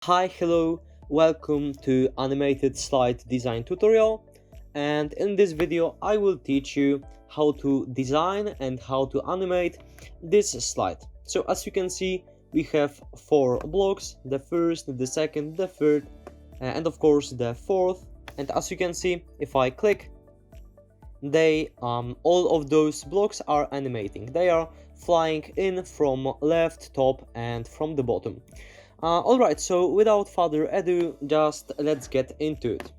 Hi, hello, welcome to animated slide design tutorial, and in this video I will teach you how to design and how to animate this slide. So as you can see, we have 4 blocks: the first, the second, the third, and of course the fourth. And as you can see, if I click, all of those blocks are animating. They are flying in from left, top, and from the bottom. Alright, so without further ado, just let's get into it.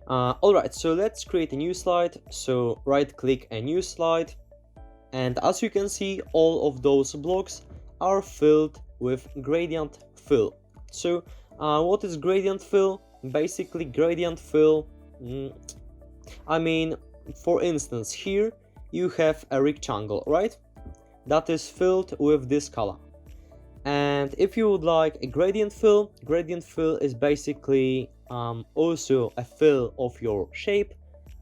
Alright, so let's create a new slide. So right click a new slide, and as you can see, all of those blocks are filled with gradient fill. So what is gradient fill? Basically, gradient fill, for instance, here you have a rectangle, right? That is filled with this color. And if you would like a gradient fill is basically also a fill of your shape,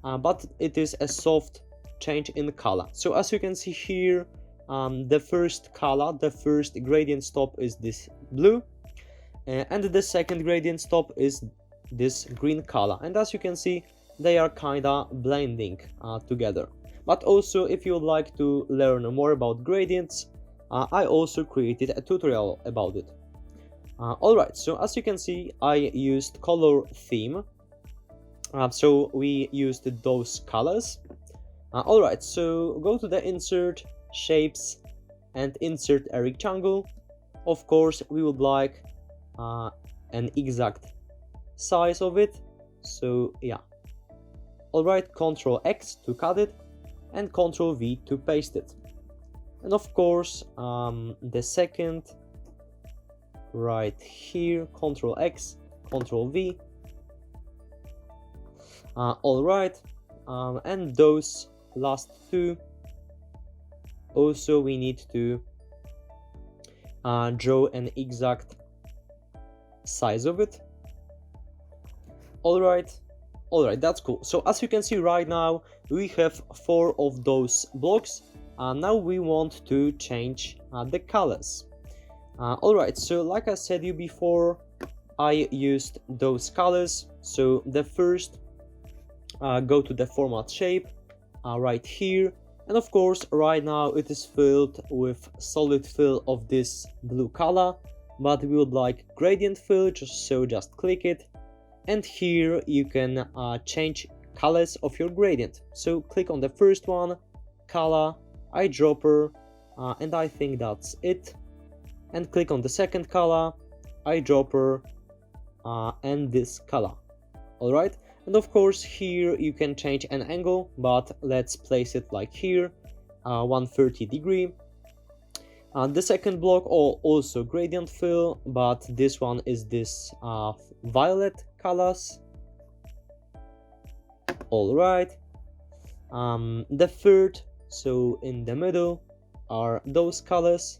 but it is a soft change in color. So as you can see here, the first color, the first gradient stop is this blue, and the second gradient stop is this green color. And as you can see, they are kinda blending together. But also, if you would like to learn more about gradients, I also created a tutorial about it. Alright, so as you can see, I used color theme. So we used those colors. Alright, so go to the insert, shapes, and insert a rectangle. Of course, we would like an exact size of it. So yeah. Alright, Ctrl X to cut it, and Ctrl V to paste it. And of course, the second, right here, Ctrl X, Ctrl V. Alright, and those last two, also we need to draw an exact size of it. Alright, that's cool. So as you can see right now, we have 4 of those blocks. Now we want to change the colors. Alright, so like I said you before, I used those colors. So the first, go to the format shape right here, and of course right now it is filled with solid fill of this blue color, but we would like gradient fill, just click it, and here you can change colors of your gradient. So click on the first one, color, eyedropper, and I think that's it. And click on the second color, eyedropper, and this color. Alright, and of course here you can change an angle, but let's place it like here, 130 degree. The second block also gradient fill, but this one is this violet colors. Alright, the third, so in the middle, are those colors,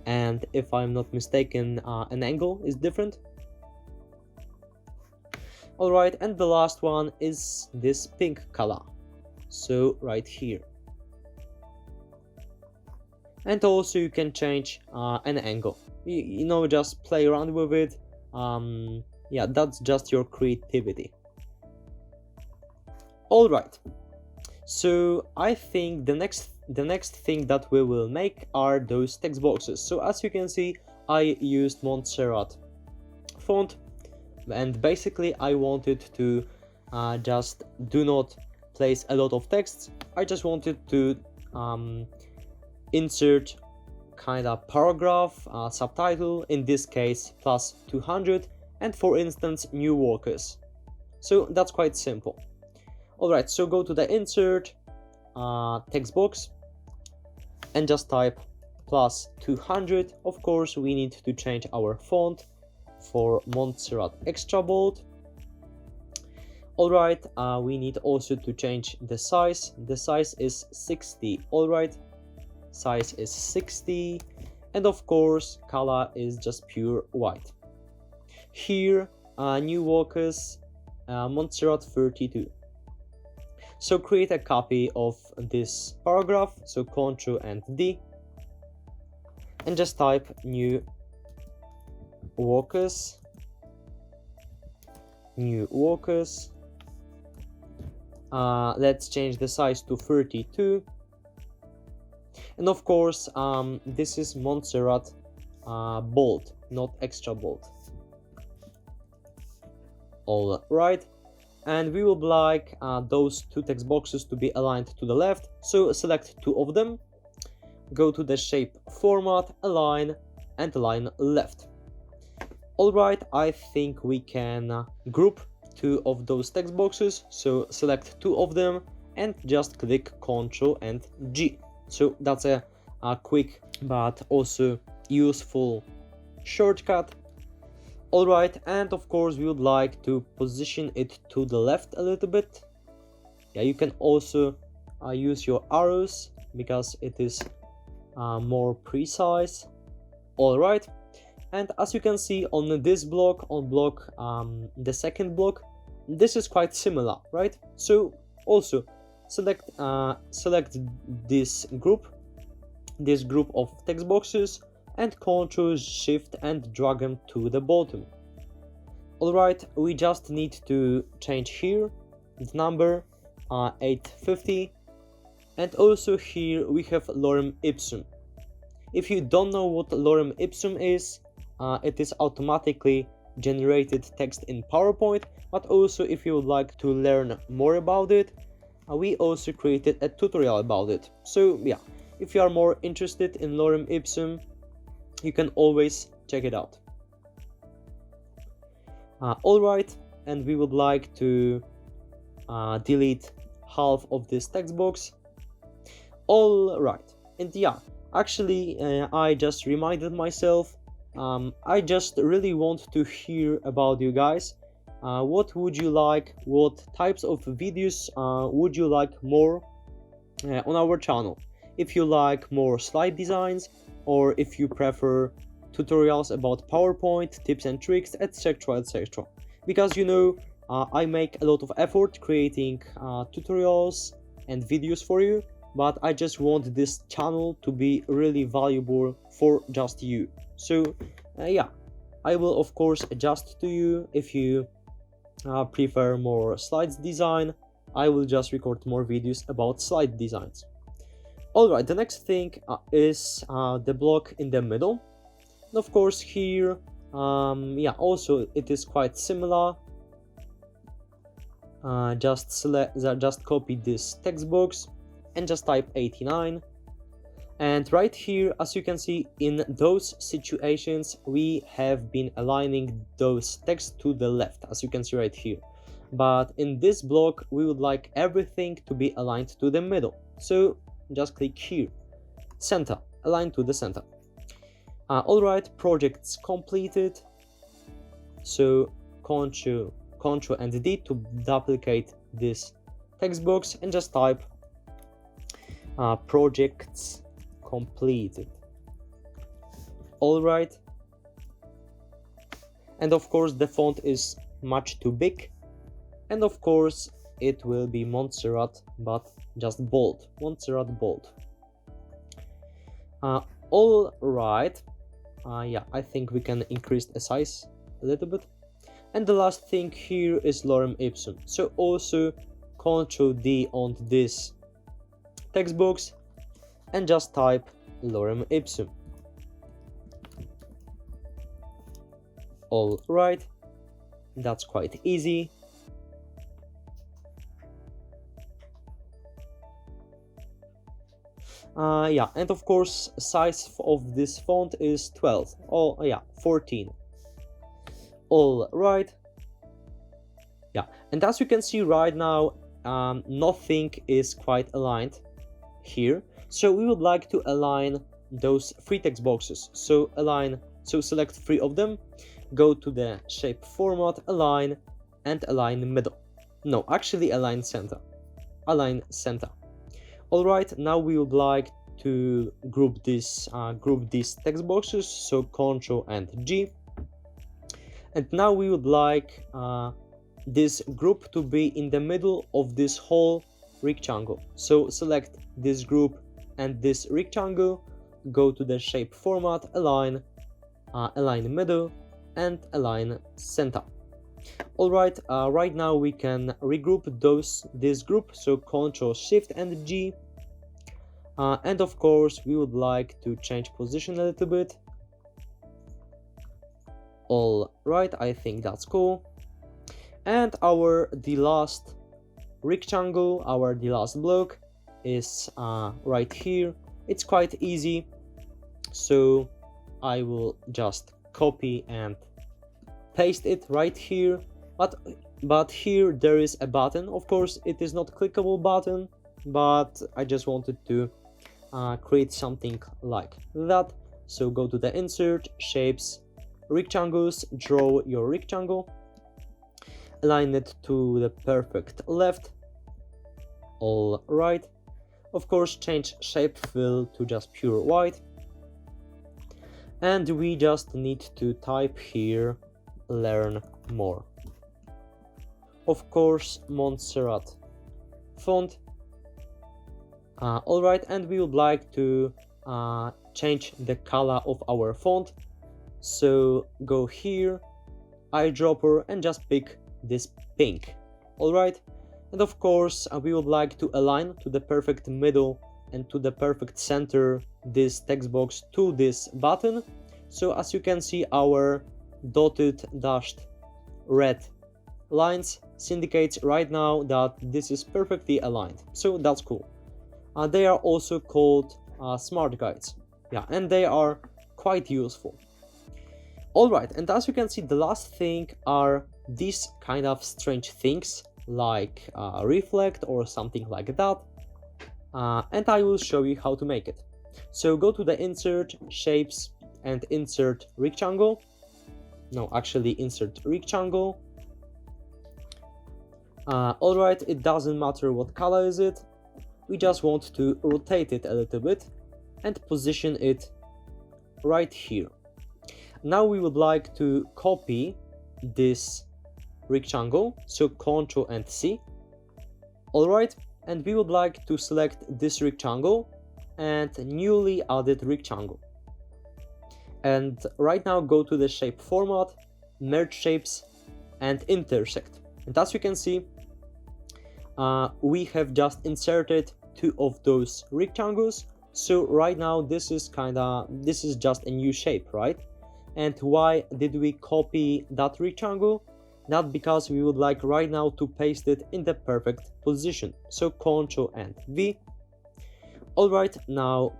and if I'm not mistaken, an angle is different. Alright, and the last one is this pink color, so right here. And also you can change an angle, you know, just play around with it. Yeah, that's just your creativity. Alright, so I think the next thing that we will make are those text boxes. So as you can see, I used 𝙬/𝙬 font, and basically I wanted to just do not place a lot of text. I just wanted to insert kind of paragraph, subtitle, in this case plus 200, and for instance new workers. So that's quite simple. Alright, so go to the insert, text box, and just type plus 200. Of course we need to change our font for 𝙬/𝙬 extra bold. Alright, we need also to change the size. The size is 60. Alright, size is 60, and of course color is just pure white. Here, new workers, 𝙬/𝙬 32. So create a copy of this paragraph, so Ctrl and D, and just type new workers, let's change the size to 32, and of course this is Montserrat bold, not extra bold. All right, and we would like those two text boxes to be aligned to the left, so select two of them, go to the shape format, align, and align left. All right, I think we can group two of those text boxes, so select two of them and just click Ctrl and G. So that's a quick but also useful shortcut. All right, and of course we would like to position it to the left a little bit. Yeah, you can also use your arrows because it is more precise. All right, and as you can see on this block, the second block, this is quite similar, right? So also select this group of text boxes and Ctrl, Shift and drag them to the bottom. All right, we just need to change here the number 850, and also here we have lorem ipsum. If you don't know what lorem ipsum is, it is automatically generated text in PowerPoint, but also if you would like to learn more about it, we also created a tutorial about it. So yeah, if you are more interested in lorem ipsum, you can always check it out. All right, and we would like to delete half of this text box. All right, and yeah, actually I just reminded myself, I just really want to hear about you guys. What would you like? What types of videos would you like more on our channel? If you like more slide designs, or if you prefer tutorials about PowerPoint, tips and tricks, etc, etc. Because you know, I make a lot of effort creating tutorials and videos for you, but I just want this channel to be really valuable for just you. So yeah, I will of course adjust to you. If you prefer more slides design, I will just record more videos about slide designs. Alright, the next thing is the block in the middle. And of course here, yeah, also it is quite similar. Just copy this text box and just type 89. And right here, as you can see, in those situations, we have been aligning those text to the left, as you can see right here. But in this block, we would like everything to be aligned to the middle. So just click here, center, align to the center. All right, projects completed. So Ctrl and D to duplicate this text box and just type projects completed. All right, and of course the font is much too big, and of course it will be Montserrat, but just bold, Montserrat bold. All right, yeah, I think we can increase the size a little bit. And the last thing here is lorem ipsum. So also Ctrl D on this text box and just type lorem ipsum. All right, that's quite easy. Yeah, and of course size of this font is 12. Oh yeah, 14. All right, yeah, and as you can see right now, nothing is quite aligned here. So we would like to align those three text boxes. So select three of them, go to the shape format, align, and align middle. No, actually align center. Align center. All right, now we would like to group these text boxes. So Ctrl and G. And now we would like this group to be in the middle of this whole rectangle. So select this group and this rectangle, go to the shape format, align, align middle, and align center. Alright, right now we can regroup this group, so Ctrl Shift and G, and of course we would like to change position a little bit. Alright, I think that's cool. And the last rectangle, the last block is right here. It's quite easy, so I will just copy and paste it right here. But here there is a button. Of course it is not clickable button, but I just wanted to create something like that. So go to the Insert, Shapes, Rectangles, draw your rectangle, align it to the perfect left. Alright, of course change shape fill to just pure white, and we just need to type here learn more. Of course Montserrat font. Alright, and we would like to change the color of our font, so go here, eyedropper, and just pick this pink. Alright, and of course we would like to align to the perfect middle and to the perfect center this text box to this button. So as you can see, our dotted dashed red lines indicates right now that this is perfectly aligned, so that's cool. They are also called smart guides, yeah, and they are quite useful. Alright, and as you can see, the last thing are these kind of strange things like reflect or something like that, and I will show you how to make it. So go to the Insert, Shapes, and Insert Rectangle. No, actually Insert Rectangle. Alright, it doesn't matter what color is it. We just want to rotate it a little bit and position it right here. Now we would like to copy this rectangle, so Ctrl and C. Alright, and we would like to select this rectangle and newly added rectangle. And right now go to the shape format, merge shapes, and intersect. And as you can see, we have just inserted two of those rectangles. So right now this is just a new shape, right? And why did we copy that rectangle? Not because we would like right now to paste it in the perfect position. So Ctrl and V. Alright, now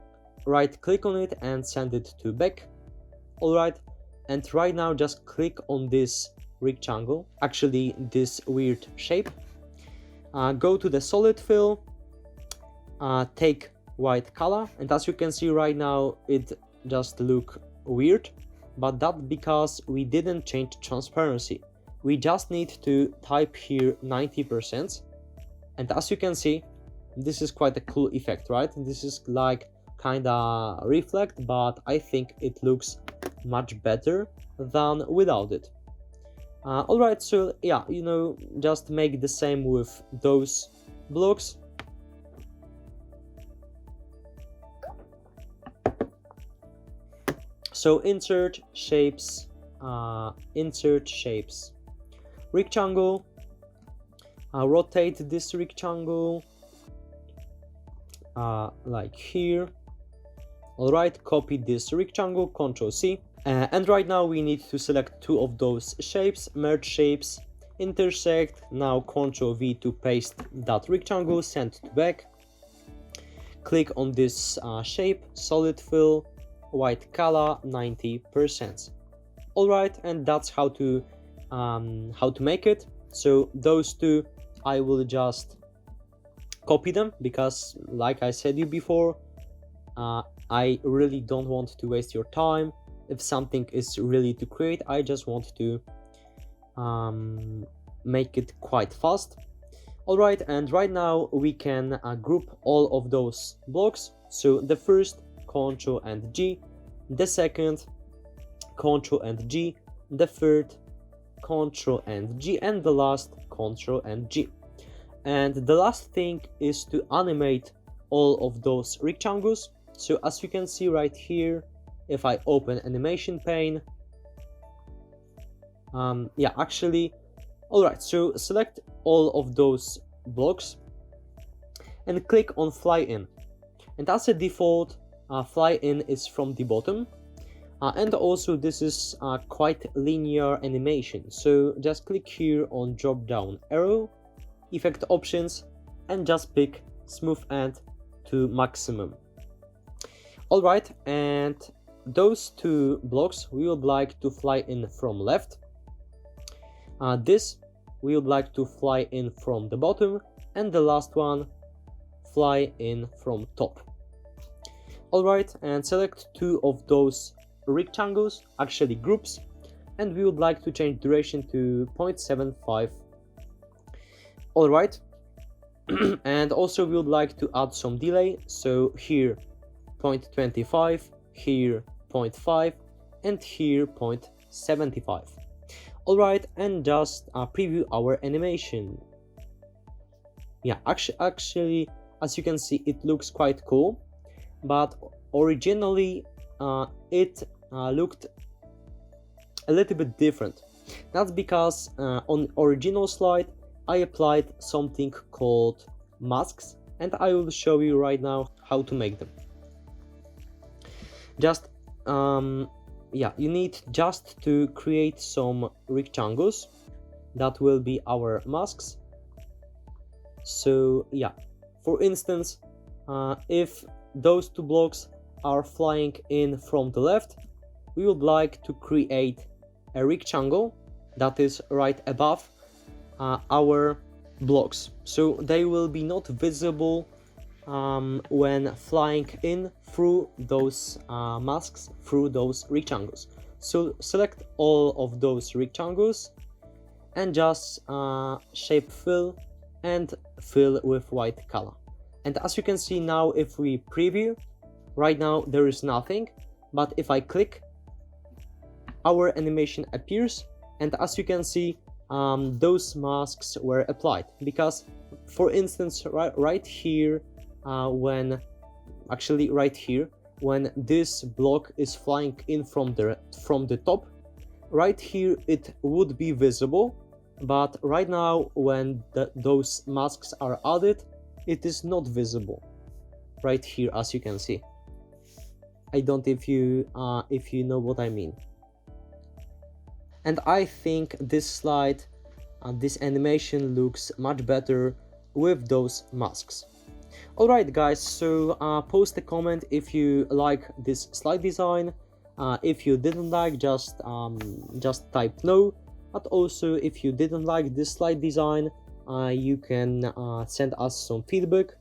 right click on it and send it to back. Alright, and right now just click on this rectangle, actually this weird shape. Go to the solid fill, take white color, and as you can see right now it just look weird, but that's because we didn't change transparency. We just need to type here 90%, and as you can see, this is quite a cool effect, right? This is like kinda reflect, but I think it looks much better than without it. Alright, so yeah, just make the same with those blocks. So insert shapes, rectangle, rotate this rectangle like here. Alright, copy this rectangle, Ctrl C, and right now we need to select two of those shapes, merge shapes, intersect. Now Ctrl V to paste that rectangle, send to back. Click on this shape, solid fill, white color, 90%. Alright, and that's how to make it. So those two, I will just copy them because, like I said you before, I really don't want to waste your time. If something is really to create, I just want to make it quite fast. Alright, and right now we can group all of those blocks. So the first, Ctrl and G, the second, Ctrl and G, the third, Ctrl and G, and the last, Ctrl and G. And the last thing is to animate all of those rectangles. So as you can see right here, if I open animation pane, yeah, actually, alright, so select all of those blocks and click on fly in. And as a default, fly in is from the bottom. And also this is quite linear animation, so just click here on drop down arrow, effect options, and just pick smooth end to maximum. Alright, and those two blocks we would like to fly in from left. This we would like to fly in from the bottom, and the last one fly in from top. Alright, and select two of those rectangles, actually groups, and we would like to change duration to 0.75. Alright, and also we would like to add some delay, so here 0.25, here 0.5, and here 0.75. Alright, and just preview our animation. Yeah, actually, as you can see, it looks quite cool, but originally it looked a little bit different. That's because on original slide I applied something called masks, and I will show you right now how to make them. Just yeah, you need just to create some rectangles that will be our masks. So yeah, for instance, if those two blocks are flying in from the left, we would like to create a rectangle that is right above our blocks, so they will be not visible when flying in through those masks, through those rectangles. So select all of those rectangles and just shape fill and fill with white color. And as you can see now, if we preview, right now there is nothing, but if I click, our animation appears, and as you can see, those masks were applied, because for instance right here, when this block is flying in from the top, right here it would be visible, but right now when those masks are added, it is not visible right here, as you can see. I don't know if you know what I mean. And I think this slide, this animation looks much better with those masks. Alright guys, so post a comment if you like this slide design. If you didn't like, just type no. But also, if you didn't like this slide design, you can send us some feedback.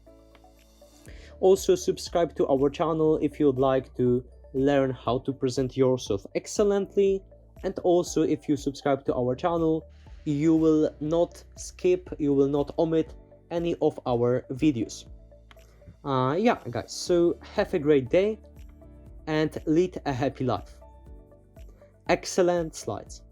Also, subscribe to our channel if you'd like to learn how to present yourself excellently. And also, if you subscribe to our channel, you will not skip, you will not omit any of our videos. Yeah guys, so have a great day and lead a happy life. Excellent slides.